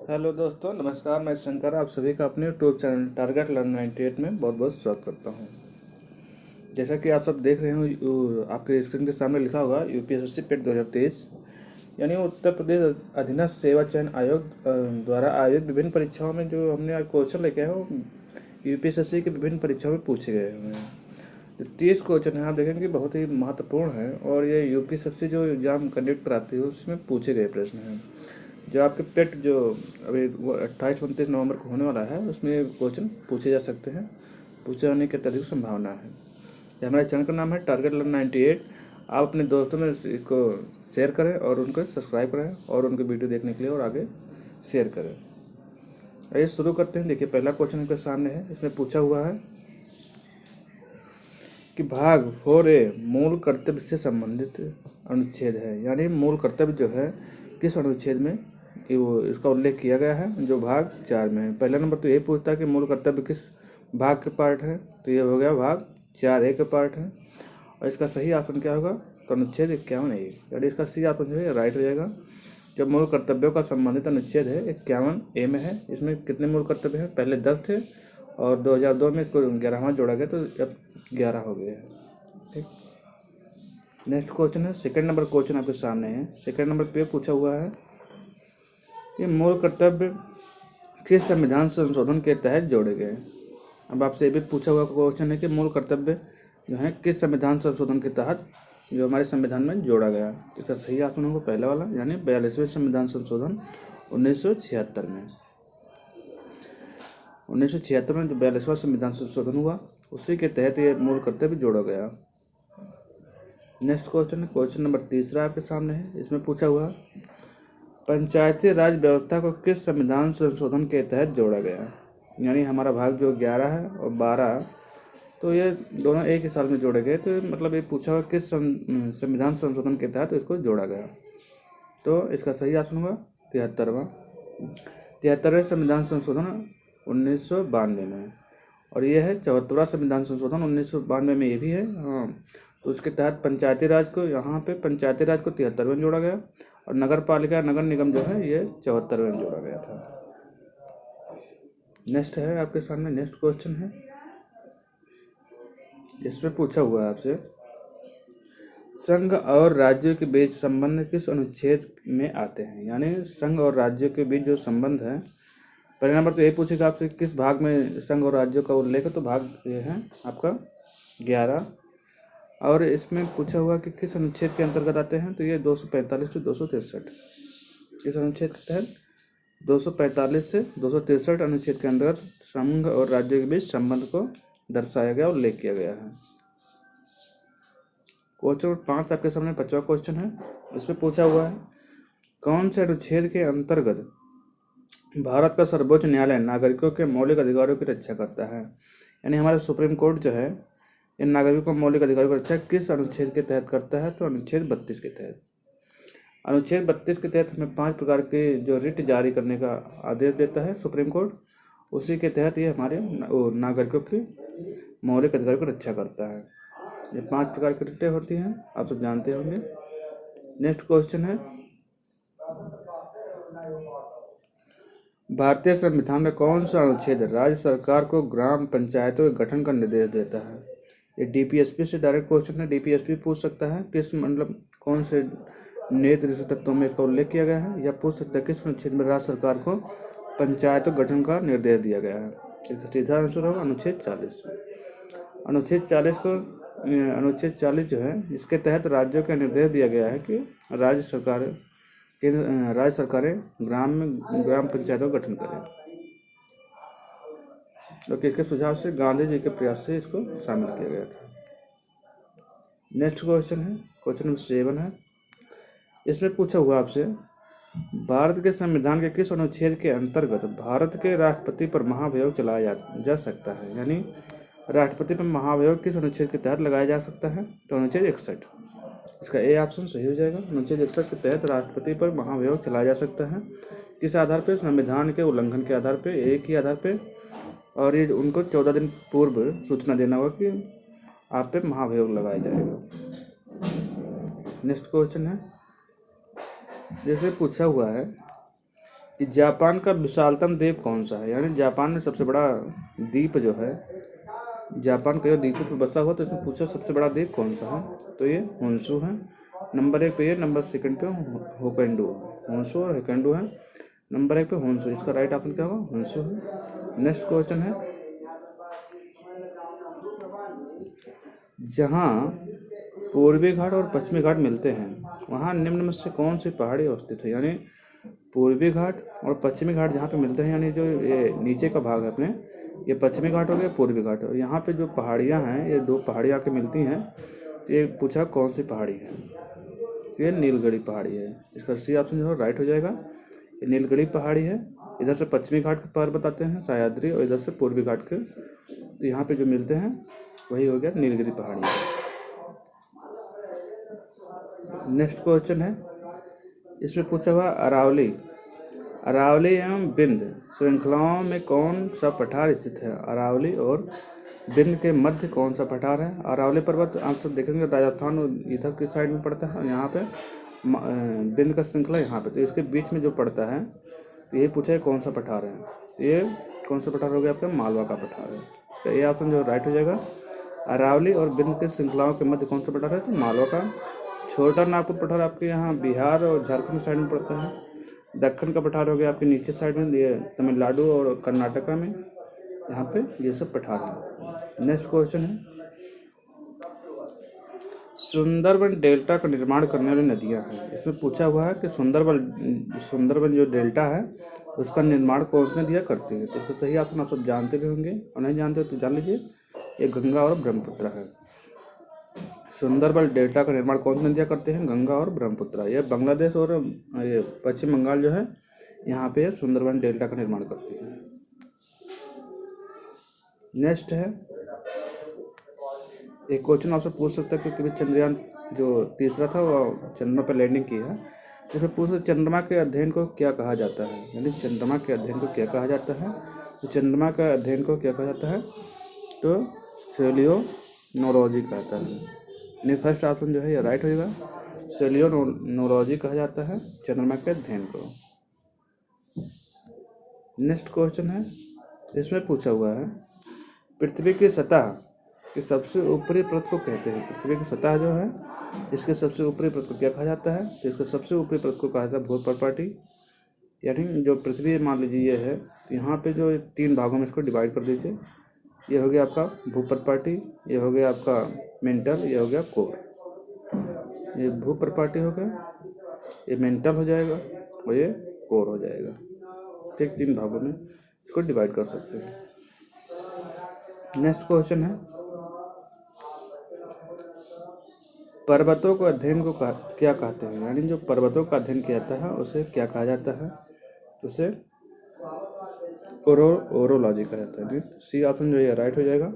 Hello दोस्तों, नमस्कार। मैं शंकर आप सभी का अपने यूट्यूब चैनल टारगेट लर्न 98 में बहुत बहुत स्वागत करता हूं। जैसा कि आप सब देख रहे हो, आपके स्क्रीन के सामने लिखा होगा यूपीएससी पेट 2023, यानी उत्तर प्रदेश अधीनस्थ सेवा चयन आयोग द्वारा आयोजित विभिन्न परीक्षाओं में जो हमने आज क्वेश्चन लेके आए हो यूपीएससी की विभिन्न परीक्षाओं में पूछे गए हुए हैं। जो 30 क्वेश्चन हैं, आप देखेंगे कि बहुत ही महत्वपूर्ण है और ये यूपीएससी जो एग्ज़ाम कंडक्ट कराती है उसमें पूछे गए प्रश्न हैं। जो आपके पेट जो अभी 28-29 नवंबर को होने वाला है उसमें क्वेश्चन पूछे जा सकते हैं, पूछे जाने की अत्यधिक संभावना है। ये हमारे चैनल का नाम है टारगेट लर्न 98। आप अपने दोस्तों में इसको शेयर करें और उनको सब्सक्राइब करें और उनके वीडियो देखने के लिए और आगे शेयर करें। आइए शुरू करते हैं। देखिए, पहला क्वेश्चन आपके सामने है। इसमें पूछा हुआ है कि भाग 4A मूल कर्तव्य से संबंधित अनुच्छेद है, यानी मूल कर्तव्य जो है किस अनुच्छेद में वो इसका उल्लेख किया गया है, जो भाग 4 में है। पहला नंबर तो यही पूछता है कि मूल कर्तव्य किस भाग के पार्ट है, तो ये हो गया भाग 4A के पार्ट है। और इसका सही ऑप्शन क्या होगा, तो अनुच्छेद 51A, यानी इसका सही ऑप्शन जो है राइट हो जाएगा। जब मूल कर्तव्यों का संबंधित अनुच्छेद है 51A में है। इसमें कितने मूल कर्तव्य हैं, पहले 10 थे और 2002 में इसको 11वां जोड़ा गया, तो अब 11 हो गए हैं। ठीक, नेक्स्ट क्वेश्चन है। सेकंड नंबर क्वेश्चन आपके सामने है। सेकंड नंबर पे पूछा हुआ है कि मूल कर्तव्य किस संविधान संशोधन के तहत जोड़े गए। अब आपसे ये भी पूछा हुआ क्वेश्चन है कि मूल कर्तव्य जो है किस संविधान संशोधन के तहत जो हमारे संविधान में जोड़ा गया। इसका सही ऑप्शन होगा पहला वाला, यानी 42वें संविधान संशोधन 1976 में। 1976 में जो 42वां संविधान संशोधन हुआ उसी के तहत ये मूल कर्तव्य जोड़ा गया। नेक्स्ट क्वेश्चन है, क्वेश्चन नंबर तीसरा आपके सामने है। इसमें पूछा हुआ पंचायती राज व्यवस्था को किस संविधान संशोधन के तहत जोड़ा गया, यानी हमारा भाग जो 11 है और 12, तो ये दोनों एक ही साल में जोड़े गए। तो मतलब ये पूछा हुआ किस संविधान संशोधन के तहत इसको जोड़ा गया, तो इसका सही ऑप्शन होगा 73वें संविधान संशोधन 1992 में। और ये है 74वां संविधान संशोधन 1992 में, ये भी है। हाँ, तो उसके तहत पंचायती राज को यहाँ पे पंचायती राज को 73वें जोड़ा गया और नगर पालिका नगर निगम जो है ये 74वें जोड़ा गया था। नेक्स्ट है आपके सामने, नेक्स्ट क्वेश्चन है। इसमें पूछा हुआ है आपसे संघ और राज्यों के बीच संबंध किस अनुच्छेद में आते हैं, यानी संघ और राज्यों के बीच जो संबंध है। पहले नंबर तो यही पूछेगा आपसे किस भाग में संघ और राज्यों का उल्लेख है, तो भाग ये है आपका 11। और इसमें पूछा हुआ कि किस अनुच्छेद के अंतर्गत आते हैं, तो ये 245 से 263। किस अनुच्छेद के तहत, 245 से 263 अनुच्छेद के अंतर्गत संघ और राज्य के बीच संबंध को दर्शाया गया और उल्लेख किया गया है। क्वेश्चन नंबर 5 आपके सामने 5वां क्वेश्चन है। इसमें पूछा हुआ है कौन से अनुच्छेद के अंतर्गत भारत का सर्वोच्च न्यायालय नागरिकों के मौलिक अधिकारों की रक्षा करता है, यानी हमारा सुप्रीम कोर्ट जो है इन नागरिकों को मौलिक अधिकारों की रक्षा किस अनुच्छेद के तहत करता है, तो अनुच्छेद 32 के तहत। अनुच्छेद 32 के तहत हमें 5 प्रकार के जो रिट जारी करने का आदेश देता है सुप्रीम कोर्ट, उसी के तहत ये हमारे नागरिकों के मौलिक अधिकारों की रक्षा करता है। ये 5 प्रकार की रिटें होती हैं, आप सब जानते होंगे। नेक्स्ट क्वेश्चन है भारतीय संविधान का कौन सा अनुच्छेद राज्य सरकार को ग्राम पंचायतों के गठन का निर्देश देता है। ये डीपीएसपी से डायरेक्ट क्वेश्चन है। डीपीएसपी पूछ सकता है किस मतलब कौन से नीति तत्वों में इसका उल्लेख किया गया है, या पूछ सकता है किस अनुच्छेद में राज्य सरकार को पंचायतों गठन का निर्देश दिया गया है। इसका सीधा आंसर होगा अनुच्छेद 40। अनुच्छेद 40 को अनुच्छेद 40 जो है इसके तहत राज्यों का निर्देश दिया गया है कि राज्य सरकारें ग्राम पंचायतों का गठन करें। तो किसके सुझाव से, गांधी जी के प्रयास से इसको शामिल किया गया था। नेक्स्ट क्वेश्चन है, क्वेश्चन नंबर 7 है। इसमें पूछा हुआ आपसे भारत के संविधान के किस अनुच्छेद के अंतर्गत भारत के राष्ट्रपति पर महाभियोग चलाया जा सकता है, यानी राष्ट्रपति पर महाभियोग किस अनुच्छेद के तहत लगाया जा सकता है, तो अनुच्छेद 61। इसका ए ऑप्शन सही हो जाएगा। अनुच्छेद 61 के तहत राष्ट्रपति पर महाभियोग चलाया जा सकता है। किस आधार पर, संविधान के उल्लंघन के आधार पर, एक ही आधार पर, और ये उनको 14 दिन पूर्व सूचना देना होगा कि आप पे महाभियोग लगाया जाएगा। नेक्स्ट क्वेश्चन है, जैसे पूछा हुआ है कि जापान का विशालतम द्वीप कौन सा है, यानी जापान में सबसे बड़ा द्वीप जो है, जापान के द्वीपों पर बसा हुआ, तो इसमें पूछा सबसे बड़ा द्वीप कौन सा है, तो ये होन्शु है। नंबर 1 पे ये, नंबर 2 पे होक्काइडो, होन्शु और होक्काइडो है। नंबर 1 पे होन्शु, इसका राइट ऑप्शन क्या होगा, होन्शु है। नेक्स्ट क्वेश्चन है, जहाँ पूर्वी घाट और पश्चिमी घाट मिलते हैं वहाँ निम्न में से कौन सी पहाड़ी अवस्थित है, यानी पूर्वी घाट और पश्चिमी घाट जहाँ पे मिलते हैं, यानी जो ये नीचे का भाग है अपने, ये पश्चिमी घाट हो गया, पूर्वी घाट, और यहाँ पे जो पहाड़ियाँ हैं, ये दो पहाड़ियाँ आके मिलती हैं, तो ये पूछा कौन सी पहाड़ी है, तो ये नीलगिरी पहाड़ी है। इसका सी ऑप्शन जो है राइट हो जाएगा, ये नीलगिरी पहाड़ी है। इधर से पश्चिमी घाट के पर्वत आते हैं सह्याद्री, और इधर से पूर्वी घाट के, तो यहाँ पे जो मिलते हैं वही हो गया नीलगिरी पहाड़ी। नेक्स्ट क्वेश्चन है, इसमें पूछा हुआ अरावली एवं विंध्य श्रृंखलाओं में कौन सा पठार स्थित है। अरावली और विंध्य के मध्य कौन सा पठार है। अरावली पर्वत आप सब देखेंगे राजस्थान इधर की साइड में पड़ता है, और यहाँ पे विंध्य का श्रृंखला यहाँ पे, तो इसके बीच में जो पड़ता है, तो यही पूछा है कौन सा पठार है, ये कौन सा पठार हो गया आपका, मालवा का पठार है। इसका ये ऑप्शन जो राइट हो जाएगा, अरावली और विंध्य के श्रृंखलाओं के मध्य कौन सा पठार है, तो मालवा का। छोटा नागपुर पठार आपके यहाँ बिहार और झारखंड साइड में पड़ता है। दक्कन का पठार हो गया आपके नीचे साइड में, ये तमिलनाडु और कर्नाटका में, यहाँ पे ये सब पठार है। नेक्स्ट क्वेश्चन है, सुंदरबन डेल्टा का निर्माण करने वाली नदियाँ हैं। इसमें पूछा हुआ है कि सुंदरबन जो डेल्टा है उसका निर्माण कौन सी नदियाँ करती है, तो इसको सही ऑप्शन आप सब जानते भी होंगे, और नहीं जानते हो तो जान लीजिए, ये गंगा और ब्रह्मपुत्र है। सुंदरबन डेल्टा का निर्माण कौन सी नदियाँ करते हैं, गंगा और ब्रह्मपुत्र। ये बांग्लादेश और ये पश्चिम बंगाल जो है, यहाँ पे सुंदरबन डेल्टा का निर्माण करती है। नेक्स्ट है, एक क्वेश्चन आपसे पूछ सकता है क्योंकि चंद्रयान जो तीसरा था वो चंद्रमा पर लैंडिंग की है, इसमें पूछ सकते चंद्रमा के अध्ययन को क्या कहा जाता है, यानी चंद्रमा के अध्ययन को क्या कहा जाता है, तो चंद्रमा का अध्ययन को क्या कहा जाता है, तो सेलियोनोलॉजी कहता है। यानी फर्स्ट ऑप्शन जो है ये राइट होगा, सेलियोनोलॉजी कहा जाता है चंद्रमा के अध्ययन को। नेक्स्ट क्वेश्चन है, इसमें पूछा हुआ है पृथ्वी की सतह के सबसे ऊपरी परत को कहते हैं। पृथ्वी की सतह जो है इसके सबसे ऊपरी परत को क्या कहा जाता है, तो इसके सबसे ऊपरी परत को कहा जाता है भूपर्पाटी। यानी जो पृथ्वी मान लीजिए ये है, तो यहाँ पे जो 3 भागों में इसको डिवाइड कर दीजिए, ये हो गया आपका भूपर्पाटी, ये हो गया आपका मेंटल, ये हो गया कोर। ये भूपर्पाटी हो गया, ये मेंटल हो जाएगा और ये कोर हो जाएगा। ठीक, 3 भागों में इसको डिवाइड कर सकते हैं। नेक्स्ट क्वेश्चन है, पर्वतों को अध्ययन को क्या कहते हैं, यानी जो पर्वतों का अध्ययन किया जाता है उसे क्या कहा जाता है, उसे ओरोलॉजी कहा जाता है। सी ऑप्शन जो है राइट हो जाएगा,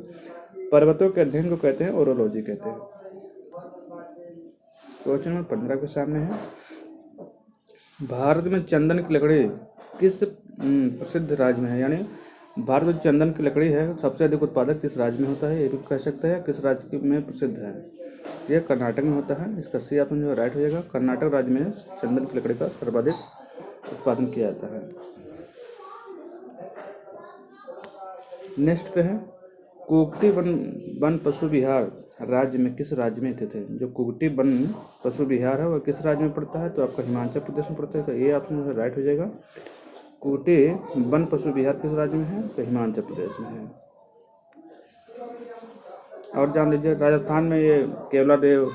पर्वतों के अध्ययन को कहते हैं ओरोलॉजी कहते हैं। क्वेश्चन नंबर 15 के सामने है, भारत में चंदन की लकड़ी किस प्रसिद्ध राज्य में है, यानी भारत में चंदन की लकड़ी है सबसे अधिक उत्पादक किस राज्य में होता है, ये भी कह सकते हैं किस राज्य में प्रसिद्ध है, ये कर्नाटक में होता है। इसका सी ऑप्शन जो है राइट हो जाएगा, कर्नाटक राज्य में चंदन की लकड़ी का सर्वाधिक उत्पादन किया जाता है। नेक्स्ट पे है, कुक्कुटी वन पशु विहार राज्य में किस राज्य में स्थित है। जो कुक्कुटी वन पशु विहार है वह किस राज्य में पड़ता है, तो आपका हिमाचल प्रदेश में पड़ता है। तो ये ऑप्शन जो है राइट हो जाएगा, कुक्कुटी वन पशु विहार किस राज्य में है, तो हिमाचल प्रदेश में है। और जान लीजिए राजस्थान में ये केवला देव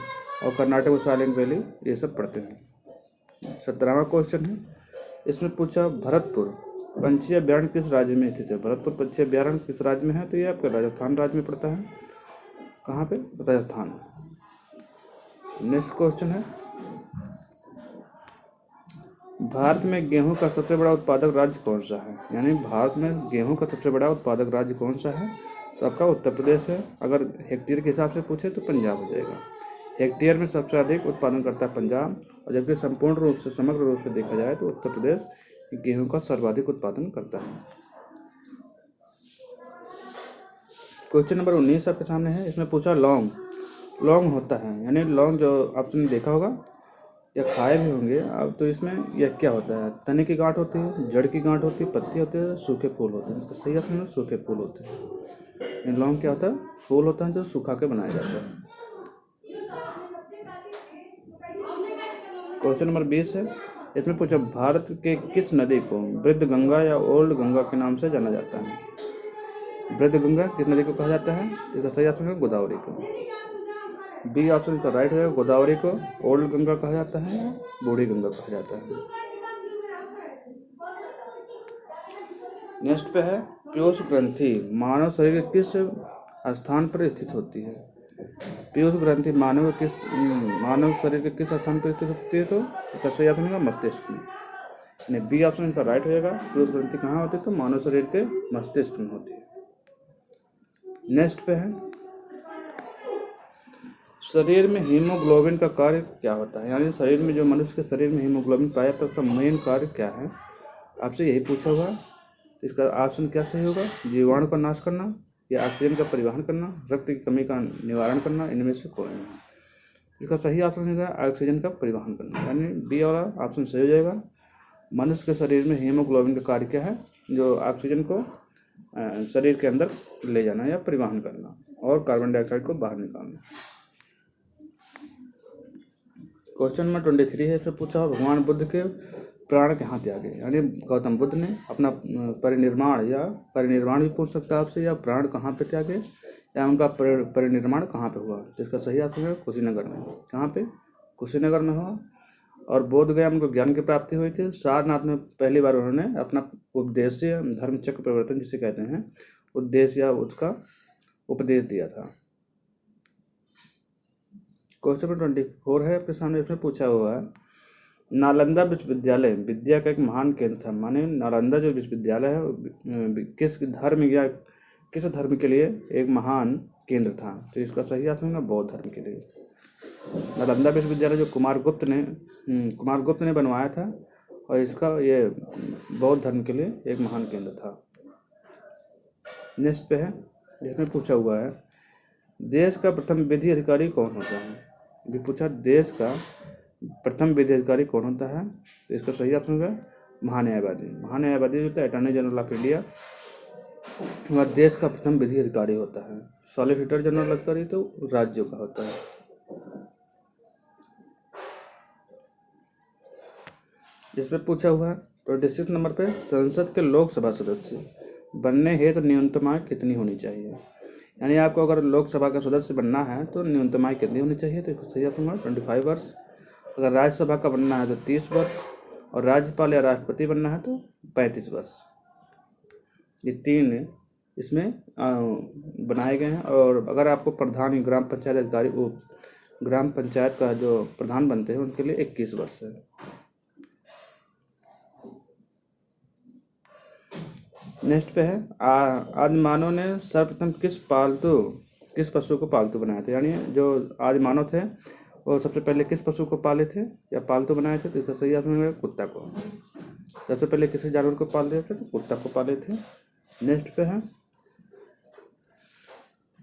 और कर्नाटक में साइलेंट वैली ये सब पढ़ते हैं। 17वां क्वेश्चन है, इसमें पूछा भरतपुर पंछी अभ्यारण्य किस राज्य में स्थित है। भरतपुर पंछी अभ्यारण्य किस राज्य में है, तो ये आपका राजस्थान राज्य में पड़ता है। कहाँ पे, राजस्थान। नेक्स्ट क्वेश्चन है, भारत में गेहूं का सबसे बड़ा उत्पादक राज्य कौन सा है, यानी भारत में गेहूं का सबसे बड़ा उत्पादक राज्य कौन सा है, तो आपका उत्तर प्रदेश है। अगर हेक्टेयर के हिसाब से पूछे तो पंजाब हो जाएगा। हेक्टेयर में सबसे अधिक उत्पादन करता है पंजाब, और जबकि संपूर्ण रूप से समग्र रूप से देखा जाए तो उत्तर प्रदेश गेहूं का सर्वाधिक उत्पादन करता है। क्वेश्चन नंबर 19 आपके सामने है, इसमें पूछा लौंग होता है, यानी लौंग जो आपने देखा होगा या खाए भी होंगे अब। तो इसमें यह क्या होता है, तने की गांठ होती है, जड़ की गांठ होती है, पत्ती होती है, सूखे फूल होते हैं। इसका सही अर्थ में सूखे फूल होते हैं। लौंग क्या होता है, फूल होता है जो सुखा के बनाया जाता है। क्वेश्चन नंबर 20 है, इसमें पूछा भारत के किस नदी को वृद्ध गंगा या ओल्ड गंगा के नाम से जाना जाता है। वृद्ध गंगा किस नदी को कहा जाता है, इसका सही ऑप्शन है गोदावरी को। बी ऑप्शन का राइट है, गोदावरी को ओल्ड गंगा कहा जाता है या बूढ़ी गंगा कहा जाता है। नेक्स्ट पे है, पीयूष ग्रंथि मानव शरीर के किस स्थान पर स्थित होती है। पीयूष ग्रंथि मानव शरीर के किस स्थान पर स्थित होती है, तो इसका सही ऑप्शन होगा मस्तिष्क में। यानी बी ऑप्शन इसका राइट होगा, पीयूष ग्रंथि कहाँ होती है, तो मानव शरीर के मस्तिष्क में होती है। नेक्स्ट पे है, शरीर में हीमोग्लोबिन का कार्य क्या होता है। यानी शरीर में जो मनुष्य के शरीर में हीमोग्लोबिन पाया जाता है उसका मेन कार्य क्या है, आपसे यही पूछा हुआ। तो इसका ऑप्शन क्या सही होगा, जीवाणु का नाश करना या ऑक्सीजन का परिवहन करना, रक्त की कमी का निवारण करना, इनमें से कोई नहीं। इसका सही ऑप्शन होगा ऑक्सीजन का परिवहन करना, यानी बी वाला ऑप्शन सही हो जाएगा। मनुष्य के शरीर में हीमोग्लोबिन का कार्य क्या है, जो ऑक्सीजन को शरीर के अंदर ले जाना या परिवहन करना और कार्बन डाइऑक्साइड को बाहर निकालना। क्वेश्चन नंबर 23 है, इसमें पूछा भगवान बुद्ध के प्राण कहाँ त्यागे। यानी गौतम बुद्ध ने अपना परिनिर्वाण भी पूछ सकता है आपसे, या प्राण कहाँ पे त्यागे या उनका परिनिर्वाण कहाँ पे हुआ। तो इसका सही ऑप्शन है कुशीनगर में। कहाँ पे, कुशीनगर में हुआ। और बोध गया उनको ज्ञान की प्राप्ति हुई थी। सारनाथ में पहली बार उन्होंने अपना उद्देश्य धर्म चक्र परिवर्तन जिसे कहते हैं उद्देश्य या उसका उपदेश दिया था। क्वेश्चन नंबर 24 है आपके सामने, इसमें पूछा हुआ है नालंदा विश्वविद्यालय विद्या का एक महान केंद्र था। माने नालंदा जो विश्वविद्यालय है किस धर्म के लिए एक महान केंद्र था। तो इसका सही अर्थ होगा बौद्ध धर्म के लिए। नालंदा विश्वविद्यालय जो कुमार गुप्त ने बनवाया था और इसका ये बौद्ध धर्म के लिए एक महान केंद्र था। नेक्स्ट पे है, जिसमें पूछा हुआ है देश का प्रथम विधि अधिकारी कौन होता है। भी पूछा देश का प्रथम विधि अधिकारी कौन होता है, तो इसका सही ऑप्शन होगा महान्यायवादी जो अटॉर्नी जनरल ऑफ इंडिया वह देश का प्रथम विधि अधिकारी होता है। सॉलिसिटर जनरल अधिकारी तो राज्यों का होता है। इसमें पूछा हुआ है 26 नंबर पे, संसद के लोकसभा सदस्य बनने हेतु न्यूनतम आयु कितनी होनी चाहिए। यानी आपको अगर लोकसभा का सदस्य बनना है तो न्यूनतम आयु कितनी होनी चाहिए, तो सही ऑप्शन होगा 25 वर्ष। अगर राज्यसभा का बनना है तो 30 वर्ष और राज्यपाल या राष्ट्रपति बनना है तो 35 वर्ष। ये 3 इसमें बनाए गए हैं। और अगर आपको प्रधान ग्राम पंचायत अधिकारी ग्राम पंचायत का जो प्रधान बनते हैं उनके लिए 21 वर्ष है। नेक्स्ट पे है आदि मानव ने सर्वप्रथम किस पशु को पालतू बनाए थे। यानी जो आदि मानव थे वो सबसे पहले किस पशु को पाले थे या पालतू बनाए थे, तो इसका सही ऑप्शन है कुत्ता को। सबसे पहले किस जानवर को पालते थे, तो कुत्ता को पाले थे। नेक्स्ट पे है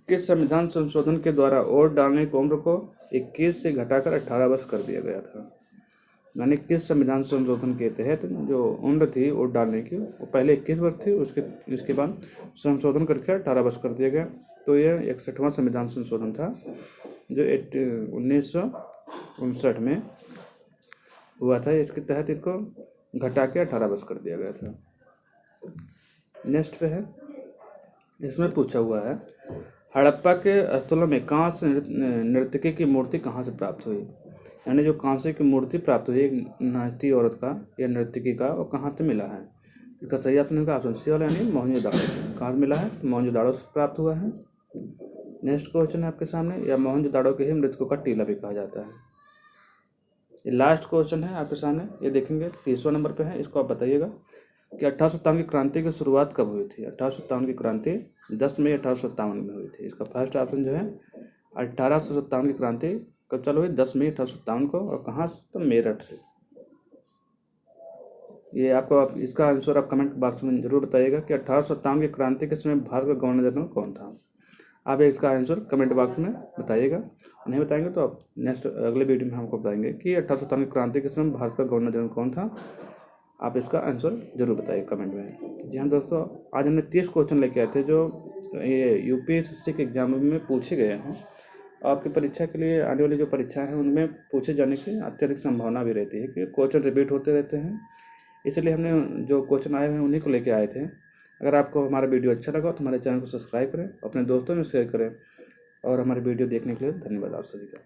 किस संविधान संशोधन के द्वारा वोट डालने की उम्र को 21 से घटाकर 18 वर्ष कर दिया गया था। यानी किस संविधान संशोधन के तहत जो उम्र थी वोट डालने की वो पहले 21 वर्ष थी, उसके बाद संशोधन करके 18 वर्ष कर दिया गया। तो यह 61वां संविधान संशोधन था जो 1959 में हुआ था। इसके तहत इसको घटा के 18 वर्ष कर दिया गया था। नेक्स्ट पे है, इसमें पूछा हुआ है हड़प्पा के स्थलों में कांस्य नर्तकी की मूर्ति कहाँ से प्राप्त हुई। यानी जो कांसे की मूर्ति प्राप्त हुई एक नाचती औरत का या नर्तकी का, वो कहाँ से मिला है। इसका सही ऑप्शन होगा ऑप्शन सी वाला, यानी मोहनजोदाड़ो से। कहाँ से मिला है, तो मोहनजोदाड़ो से प्राप्त हुआ है। नेक्स्ट क्वेश्चन है आपके सामने, या मोहनजोदाड़ो के ही मृतकों का टीला भी कहा जाता है। ये लास्ट क्वेश्चन है आपके सामने, ये देखेंगे 30वां नंबर पे है। इसको आप बताइएगा कि 1857 की क्रांति की शुरुआत कब हुई थी। 1857 की क्रांति 10 मई 1857 में हुई थी। इसका फर्स्ट ऑप्शन जो है 1857 की क्रांति कब चालू हुई, 10 मई 1857 को। और कहाँ से, तो मेरठ से। ये आपको इसका आंसर आप कमेंट बॉक्स में जरूर बताइएगा कि 1857 की क्रांति के समय भारत का गवर्नर जनरल कौन था। आप इसका आंसर कमेंट बॉक्स में बताइएगा। नहीं बताएंगे तो आप नेक्स्ट अगले वीडियो में हमको बताएंगे कि 1857 की क्रांति के समय भारत का गवर्नर जनरल कौन था। आप इसका आंसर जरूर बताइए कमेंट में। जी हाँ दोस्तों, आज हमने 30 क्वेश्चन लेके आए थे जो ये यूपीएससी के एग्जाम में पूछे गए हैं। आपकी परीक्षा के लिए आने वाली जो परीक्षाएं हैं उनमें पूछे जाने की अत्यधिक संभावना भी रहती है कि क्वेश्चन रिपीट होते रहते हैं, इसलिए हमने जो क्वेश्चन आए हैं उन्हीं को लेके आए थे। अगर आपको हमारा वीडियो अच्छा लगा तो हमारे चैनल को सब्सक्राइब करें, अपने दोस्तों में शेयर करें, और हमारे वीडियो देखने के लिए धन्यवाद आप सभी का।